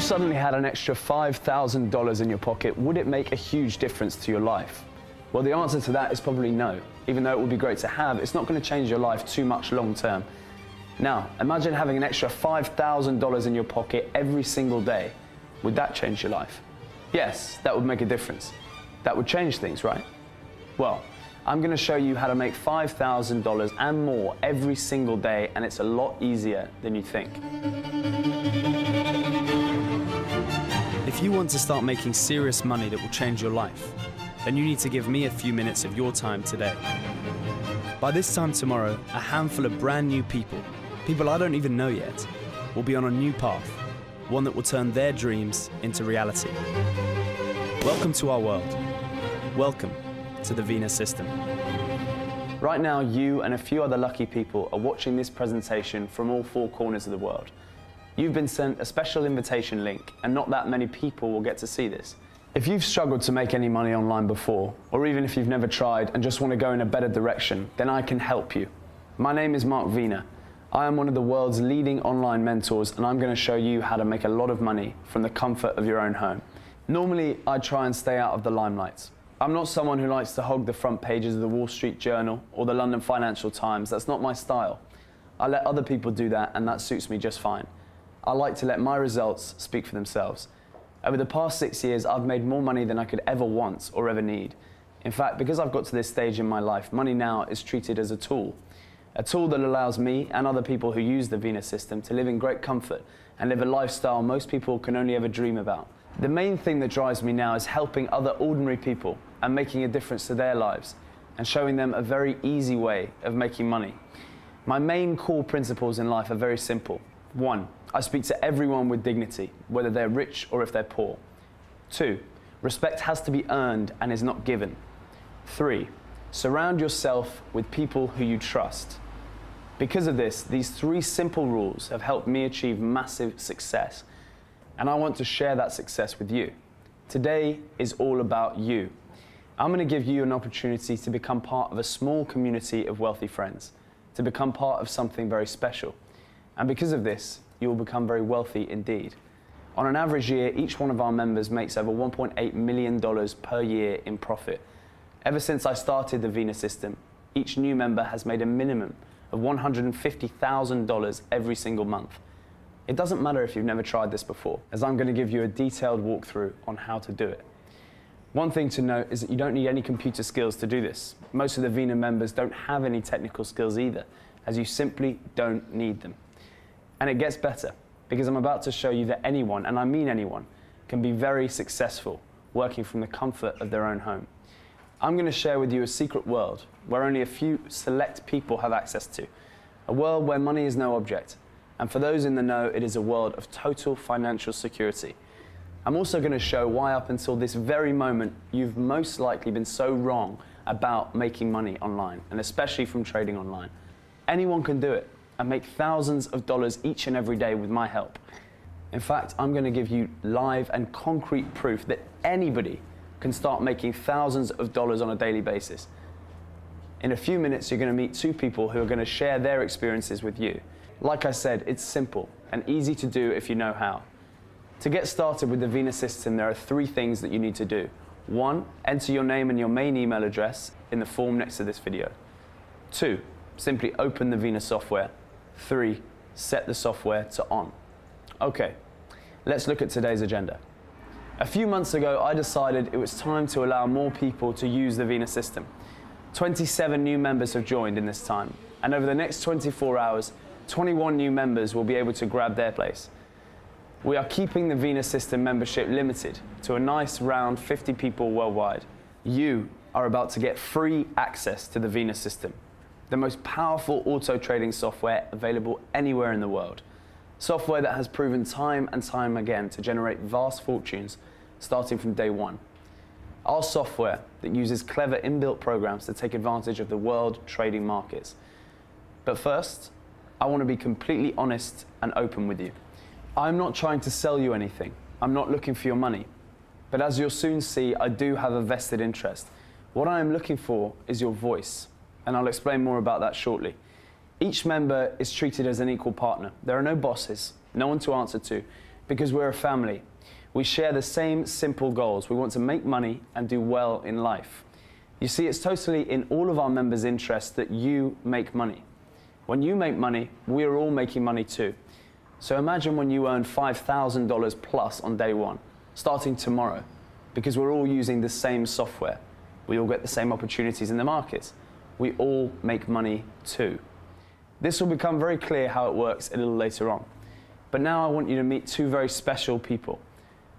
suddenly had an extra $5,000 in your pocket, would it make a huge difference to your life? Well, the answer to that is probably no. Even though it would be great to have, it's not going to change your life too much long term. Now, imagine having an extra $5,000 in your pocket every single day. Would that change your life? Yes, that would make a difference. That would change things, right? Well, I'm going to show you how to make $5,000 and more every single day, and it's a lot easier than you think. If you want to start making serious money that will change your life, then you need to give me a few minutes of your time today. By this time tomorrow, a handful of brand new people I don't even know yet, will be on a new path, one that will turn their dreams into reality. Welcome to our world. Welcome to the Vena System. Right now, you and a few other lucky people are watching this presentation from all four corners of the world. You've been sent a special invitation link, and not that many people will get to see this. If you've struggled to make any money online before, or even if you've never tried and just want to go in a better direction, then I can help you. My name is Vena. I am one of the world's leading online mentors, and I'm going to show you how to make a lot of money from the comfort of your own home. Normally, I try and stay out of the limelight. I'm not someone who likes to hog the front pages of the Wall Street Journal or the London Financial Times. That's not my style. I let other people do that, and that suits me just fine. I like to let my results speak for themselves. Over the past 6 years, I've made more money than I could ever want or ever need. In fact, because I've got to this stage in my life, money now is treated as a tool that allows me and other people who use the Vena system to live in great comfort and live a lifestyle most people can only ever dream about. The main thing that drives me now is helping other ordinary people and making a difference to their lives and showing them a very easy way of making money. My main core principles in life are very simple. 1, I speak to everyone with dignity, whether they're rich or if they're poor. 2, respect has to be earned and is not given. 3, surround yourself with people who you trust. Because of this, these 3 simple rules have helped me achieve massive success, and I want to share that success with you. Today is all about you. I'm going to give you an opportunity to become part of a small community of wealthy friends, to become part of something very special. And because of this, you will become very wealthy indeed. On an average year, each one of our members makes over $1.8 million per year in profit. Ever since I started the Vena system, each new member has made a minimum of $150,000 every single month. It doesn't matter if you've never tried this before, as I'm going to give you a detailed walkthrough on how to do it. One thing to note is that you don't need any computer skills to do this. Most of the Vena members don't have any technical skills either, as you simply don't need them. And it gets better, because I'm about to show you that anyone, and I mean anyone, can be very successful working from the comfort of their own home. I'm going to share with you a secret world where only a few select people have access to. A world where money is no object. And for those in the know, it is a world of total financial security. I'm also going to show why up until this very moment, you've most likely been so wrong about making money online, and especially from trading online. Anyone can do it and make thousands of dollars each and every day with my help. In fact, I'm going to give you live and concrete proof that anybody can start making thousands of dollars on a daily basis. In a few minutes, you're going to meet 2 people who are going to share their experiences with you. Like I said, it's simple and easy to do if you know how. To get started with the Vena system, there are 3 things that you need to do. 1, enter your name and your main email address in the form next to this video. 2, simply open the Vena software. 3, set the software to on. Okay, let's look at today's agenda. A few months ago, I decided it was time to allow more people to use the Vena system. 27 new members have joined in this time, and over the next 24 hours, 21 new members will be able to grab their place. We are keeping the Vena system membership limited to a nice round 50 people worldwide. You are about to get free access to the Vena system, the most powerful auto trading software available anywhere in the world. Software that has proven time and time again to generate vast fortunes starting from day 1. Our software that uses clever inbuilt programs to take advantage of the world trading markets. But first, I want to be completely honest and open with you. I'm not trying to sell you anything. I'm not looking for your money. But as you'll soon see, I do have a vested interest. What I am looking for is your voice, and I'll explain more about that shortly. Each member is treated as an equal partner. There are no bosses, no one to answer to. Because we're a family. We share the same simple goals. We want to make money and do well in life. You see, it's totally in all of our members' interest that you make money. When you make money, we're all making money too. So imagine when you earn $5,000 plus on day one, starting tomorrow, because we're all using the same software. We all get the same opportunities in the markets. We all make money too. This will become very clear how it works a little later on. But now I want you to meet two very special people.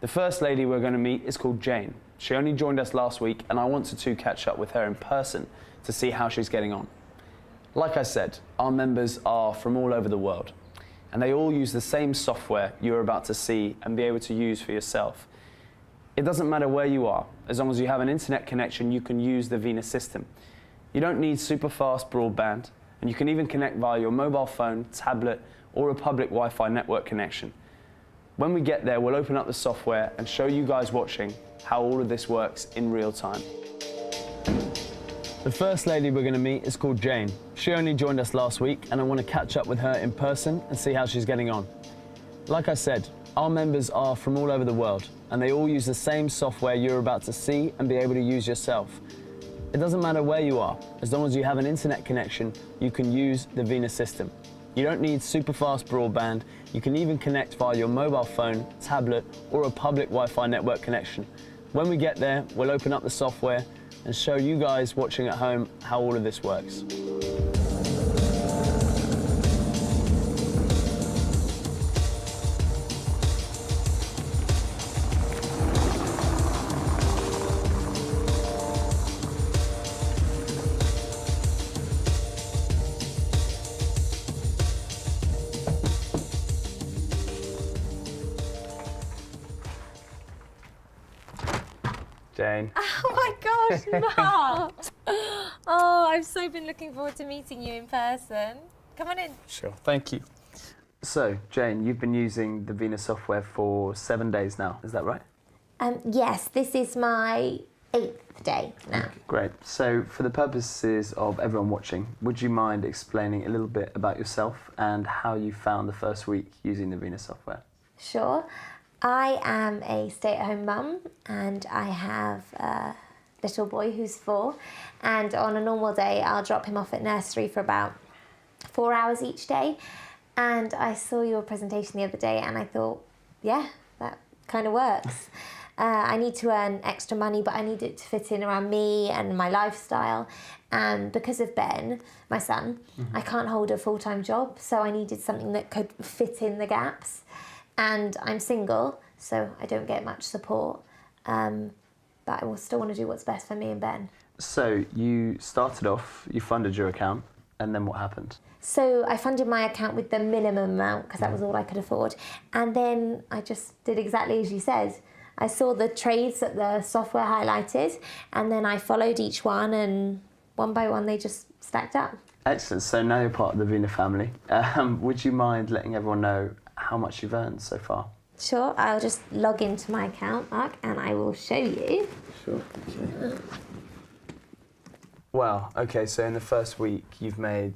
The first lady we're going to meet is called Jane. She only joined us last week, and I wanted to catch up with her in person to see how she's getting on. Like I said, our members are from all over the world, and they all use the same software you're about to see and be able to use for yourself. It doesn't matter where you are. As long as you have an internet connection, you can use the Vena system. You don't need super fast broadband, and you can even connect via your mobile phone, tablet, or a public Wi-Fi network connection. When we get there, we'll open up the software and show you guys watching how all of this works in real time. The first lady we're going to meet is called Jane. She only joined us last week, and I want to catch up with her in person and see how she's getting on. Like I said, our members are from all over the world, and they all use the same software you're about to see and be able to use yourself. It doesn't matter where you are. As long as you have an internet connection, you can use the Vena system. You don't need super fast broadband. You can even connect via your mobile phone, tablet, or a public Wi-Fi network connection. When we get there, we'll open up the software and show you guys watching at home how all of this works. Jane. Oh my gosh, Mark! Oh, I've so been looking forward to meeting you in person. Come on in. Sure, thank you. So, Jane, you've been using the Vena software for 7 days now, is that right? Yes, this is my 8th day now. Okay, great. So, for the purposes of everyone watching, would you mind explaining a little bit about yourself and how you found the first week using the Vena software? Sure. I am a stay-at-home mum, and I have a little boy who's 4, and on a normal day I'll drop him off at nursery for about 4 hours each day. And I saw your presentation the other day and I thought, yeah, that kind of works. I need to earn extra money, but I need it to fit in around me and my lifestyle. And because of Ben, my son, I can't hold a full-time job, so I needed something that could fit in the gaps. And I'm single, so I don't get much support, but I will still want to do what's best for me and Ben. So you started off, you funded your account, and then what happened? So I funded my account with the minimum amount because that was all I could afford. And then I just did exactly as you said. I saw the trades that the software highlighted, and then I followed each one, and one by one they just stacked up. Excellent. So now you're part of the Vena family. Would you mind letting everyone know how much you've earned so far? Sure, I'll just log into my account, Mark, and I will show you. Sure. Okay. Wow. Okay. So in the first week, you've made.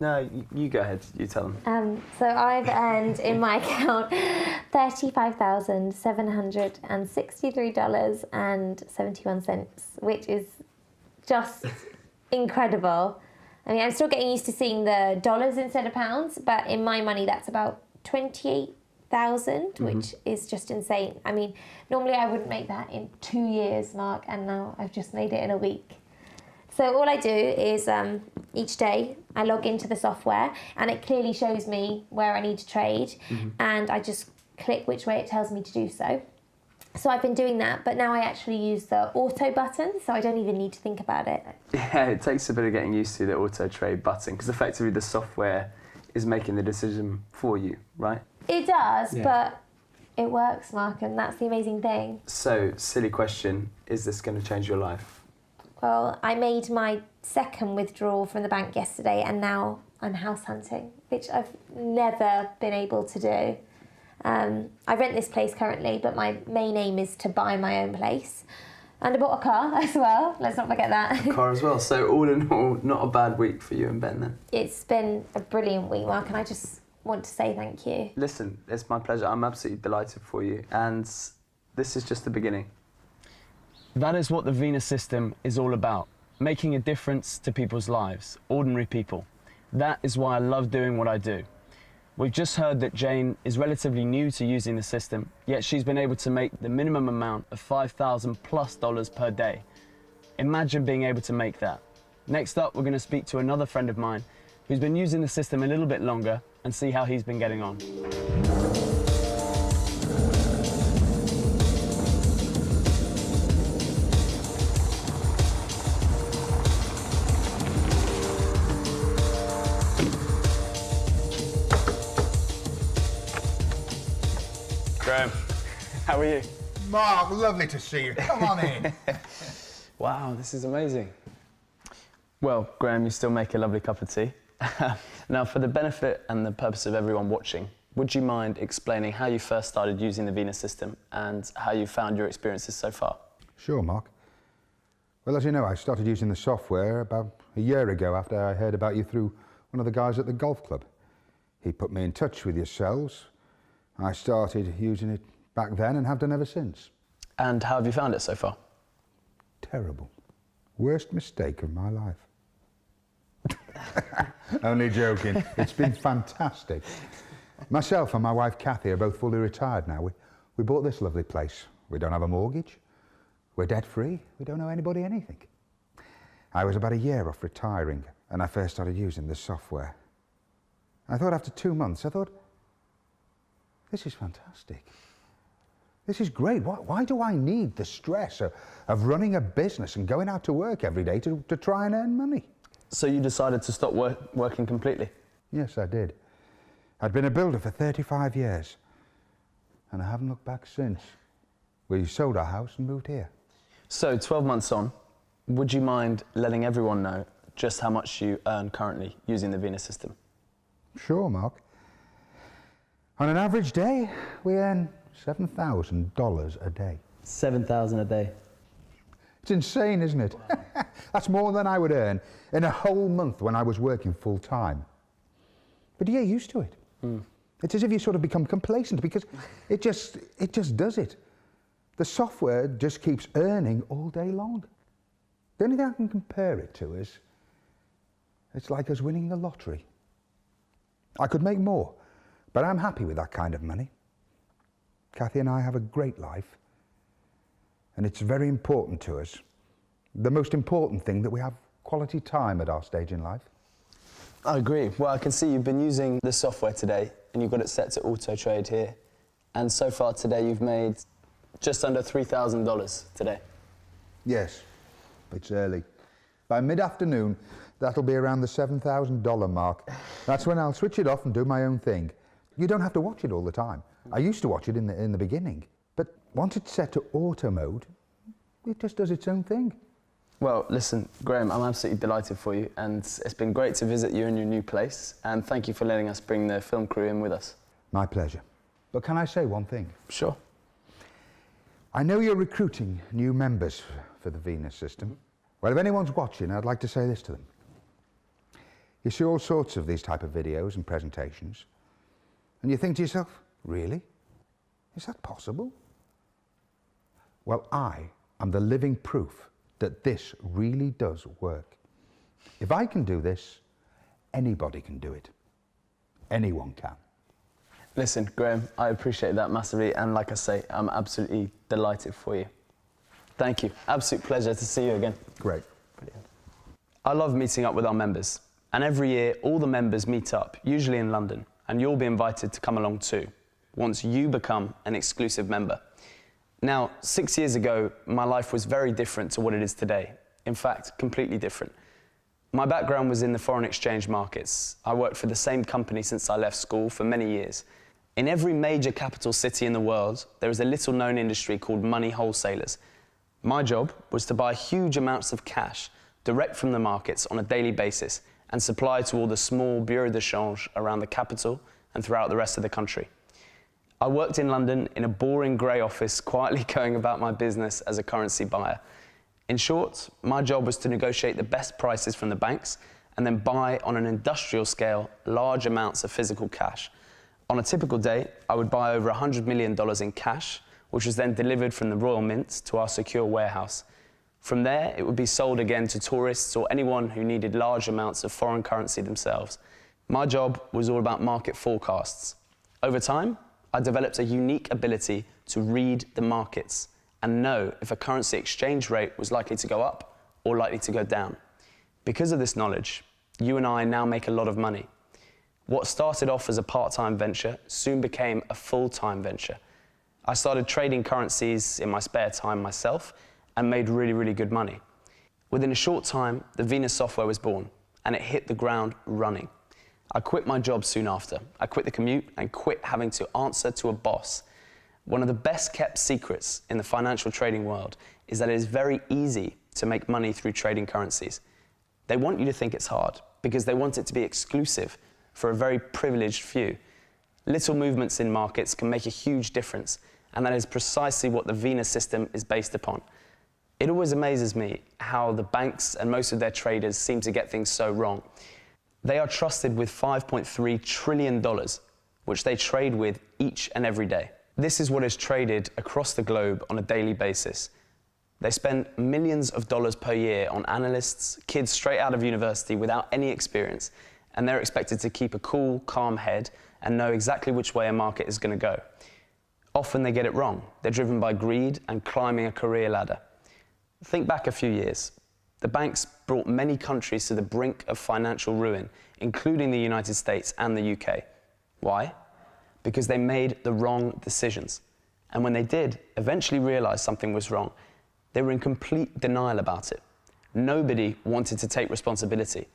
No, you go ahead. You tell them. So I've earned in my account $35,763.71, which is just incredible. I mean, I'm still getting used to seeing the dollars instead of pounds, but in my money, that's about 28,000, which is just insane. I mean, normally I wouldn't make that in 2 years, Mark, and now I've just made it in a week. So all I do is each day I log into the software, and it clearly shows me where I need to trade, and I just click which way it tells me to do so. So I've been doing that, but now I actually use the auto button, so I don't even need to think about it. Yeah, it takes a bit of getting used to the auto trade button, because effectively the software is making the decision for you, right? It does, but it works, Mark, and that's the amazing thing. So, silly question, is this going to change your life? Well, I made my second withdrawal from the bank yesterday, and now I'm house hunting, which I've never been able to do. I rent this place currently, but my main aim is to buy my own place. And I bought a car as well, let's not forget that. A car as well, so all in all, not a bad week for you and Ben then? It's been a brilliant week, Mark, and I just want to say thank you. Listen, it's my pleasure. I'm absolutely delighted for you, and this is just the beginning. That is what the Vena System is all about, making a difference to people's lives, ordinary people. That is why I love doing what I do. We've just heard that Jane is relatively new to using the system, yet she's been able to make the minimum amount of $5,000+ per day. Imagine being able to make that. Next up, we're going to speak to another friend of mine who's been using the system a little bit longer and see how he's been getting on. Graham, how are you? Mark, lovely to see you. Come on in. Wow, this is amazing. Well, Graham, you still make a lovely cup of tea. Now, for the benefit and the purpose of everyone watching, would you mind explaining how you first started using the Vena System and how you found your experiences so far? Sure, Mark. Well, as you know, I started using the software about a year ago after I heard about you through one of the guys at the golf club. He put me in touch with yourselves. I started using it back then and have done ever since. And how have you found it so far? Terrible. Worst mistake of my life. Only joking. It's been fantastic. Myself and my wife Kathy are both fully retired now. We bought this lovely place. We don't have a mortgage. We're debt free. We don't owe anybody anything. I was about a year off retiring and I first started using this software. I thought after 2 months, this is fantastic. This is great. Why do I need the stress of running a business and going out to work every day to try and earn money? So you decided to stop working completely? Yes, I did. I'd been a builder for 35 years and I haven't looked back since. We sold our house and moved here. So 12 months on, would you mind letting everyone know just how much you earn currently using the Vena System? Sure, Mark. On an average day, we earn $7,000 a day. $7,000 a day. It's insane, isn't it? That's more than I would earn in a whole month when I was working full time. But you get used to it. It's as if you sort of become complacent because it just does it. The software just keeps earning all day long. The only thing I can compare it to is it's like us winning the lottery. I could make more, but I'm happy with that kind of money. Kathy and I have a great life, and it's very important to us. The most important thing that we have quality time at our stage in life. I agree. Well, I can see you've been using the software today, and you've got it set to auto trade here. And so far today, you've made just under $3,000 today. Yes, it's early. By mid-afternoon, that'll be around the $7,000 mark. That's when I'll switch it off and do my own thing. You don't have to watch it all the time. I used to watch it in the beginning, but once it's set to auto mode, it just does its own thing. Well, listen, Graham, I'm absolutely delighted for you, and it's been great to visit you in your new place, and thank you for letting us bring the film crew in with us. My pleasure. But can I say one thing? Sure. I know you're recruiting new members for the Vena System. Well, if anyone's watching, I'd like to say this to them. You see all sorts of these type of videos and presentations, and you think to yourself, really? Is that possible? Well, I am the living proof that this really does work. If I can do this, anybody can do it. Anyone can. Listen, Graham, I appreciate that massively, and like I say, I'm absolutely delighted for you. Thank you. Absolute pleasure to see you again. Great. Brilliant. I love meeting up with our members, and every year all the members meet up, usually in London, and you'll be invited to come along too, once you become an exclusive member. Now, 6 years ago, my life was very different to what it is today. In fact, completely different. My background was in the foreign exchange markets. I worked for the same company since I left school for many years. In every major capital city in the world, there is a little-known industry called money wholesalers. My job was to buy huge amounts of cash direct from the markets on a daily basis and supply to all the small bureaux de change around the capital and throughout the rest of the country. I worked in London in a boring grey office, quietly going about my business as a currency buyer. In short, my job was to negotiate the best prices from the banks and then buy on an industrial scale large amounts of physical cash. On a typical day, I would buy over $100 million in cash, which was then delivered from the Royal Mint to our secure warehouse. From there, it would be sold again to tourists or anyone who needed large amounts of foreign currency themselves. My job was all about market forecasts. Over time, I developed a unique ability to read the markets and know if a currency exchange rate was likely to go up or likely to go down. Because of this knowledge, you and I now make a lot of money. What started off as a part-time venture soon became a full-time venture. I started trading currencies in my spare time myself and made really, really good money. Within a short time, the Vena software was born, and it hit the ground running. I quit my job soon after. I quit the commute and quit having to answer to a boss. One of the best kept secrets in the financial trading world is that it is very easy to make money through trading currencies. They want you to think it's hard because they want it to be exclusive for a very privileged few. Little movements in markets can make a huge difference, and that is precisely what the Vena system is based upon. It always amazes me how the banks and most of their traders seem to get things so wrong. They are trusted with $5.3 trillion, which they trade with each and every day. This is what is traded across the globe on a daily basis. They spend millions of dollars per year on analysts, kids straight out of university without any experience, and they're expected to keep a cool, calm head and know exactly which way a market is going to go. Often they get it wrong. They're driven by greed and climbing a career ladder. Think back a few years. The banks brought many countries to the brink of financial ruin, including the United States and the UK. Why? Because they made the wrong decisions. And when they did eventually realize something was wrong, they were in complete denial about it. Nobody wanted to take responsibility.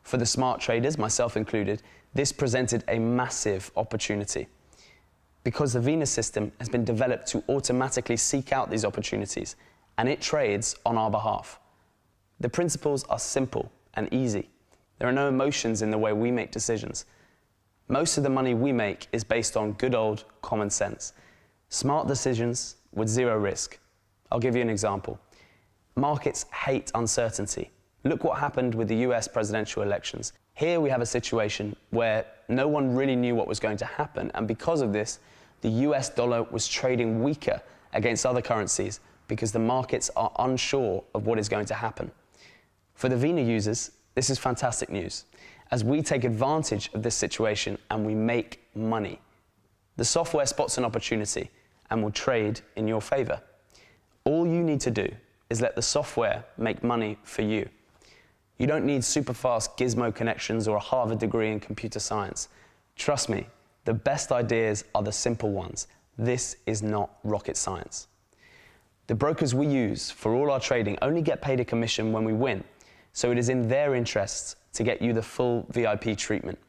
For the smart traders, myself included, this presented a massive opportunity. Because the Vena system has been developed to automatically seek out these opportunities, and it trades on our behalf. The principles are simple and easy. There are no emotions in the way we make decisions. Most of the money we make is based on good old common sense. Smart decisions with zero risk. I'll give you an example. Markets hate uncertainty. Look what happened with the US presidential elections. Here we have a situation where no one really knew what was going to happen, and because of this, the US dollar was trading weaker against other currencies because the markets are unsure of what is going to happen. For the Vena users, this is fantastic news, as we take advantage of this situation and we make money. The software spots an opportunity and will trade in your favor. All you need to do is let the software make money for you. You don't need super fast gizmo connections or a Harvard degree in computer science. Trust me, the best ideas are the simple ones. This is not rocket science. The brokers we use for all our trading only get paid a commission when we win, so it is in their interests to get you the full VIP treatment.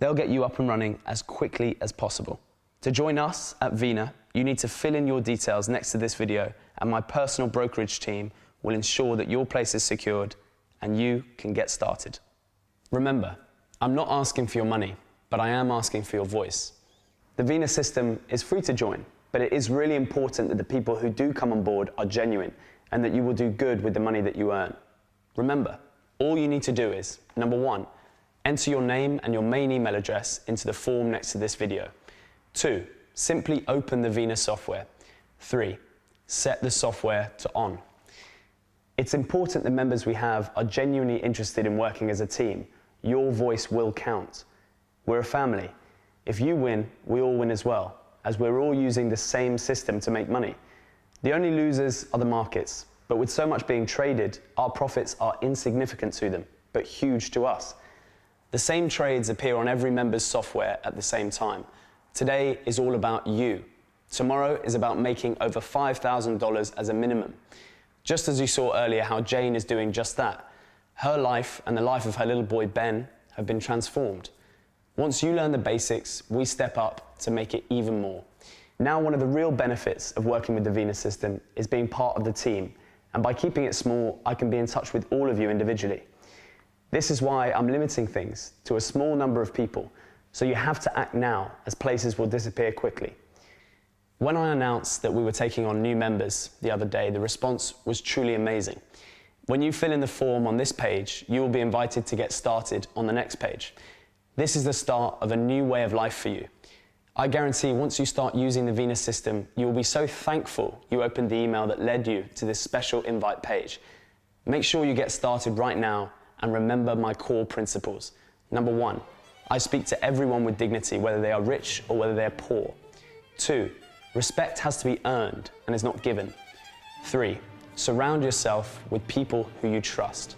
They'll get you up and running as quickly as possible. To join us at Vena, you need to fill in your details next to this video, and my personal brokerage team will ensure that your place is secured and you can get started. Remember, I'm not asking for your money, but I am asking for your voice. The Vena system is free to join, but it is really important that the people who do come on board are genuine and that you will do good with the money that you earn. Remember, all you need to do is, number 1, enter your name and your main email address into the form next to this video. 2, simply open the Vena software. 3, set the software to on. It's important the members we have are genuinely interested in working as a team. Your voice will count. We're a family. If you win, we all win as well, as we're all using the same system to make money. The only losers are the markets, but with so much being traded, our profits are insignificant to them, but huge to us. The same trades appear on every member's software at the same time. Today is all about you. Tomorrow is about making over $5,000 as a minimum. Just as you saw earlier how Jane is doing just that. Her life and the life of her little boy Ben have been transformed. Once you learn the basics, we step up to make it even more. Now, one of the real benefits of working with the Vena system is being part of the team, and by keeping it small, I can be in touch with all of you individually. This is why I'm limiting things to a small number of people, so you have to act now, as places will disappear quickly. When I announced that we were taking on new members the other day, the response was truly amazing. When you fill in the form on this page, you will be invited to get started on the next page. This is the start of a new way of life for you. I guarantee once you start using the Vena system, you will be so thankful you opened the email that led you to this special invite page. Make sure you get started right now and remember my core principles. Number 1, I speak to everyone with dignity, whether they are rich or whether they are poor. 2, respect has to be earned and is not given. 3, surround yourself with people who you trust.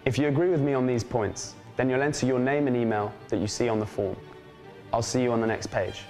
If you agree with me on these points, then you'll enter your name and email that you see on the form. I'll see you on the next page.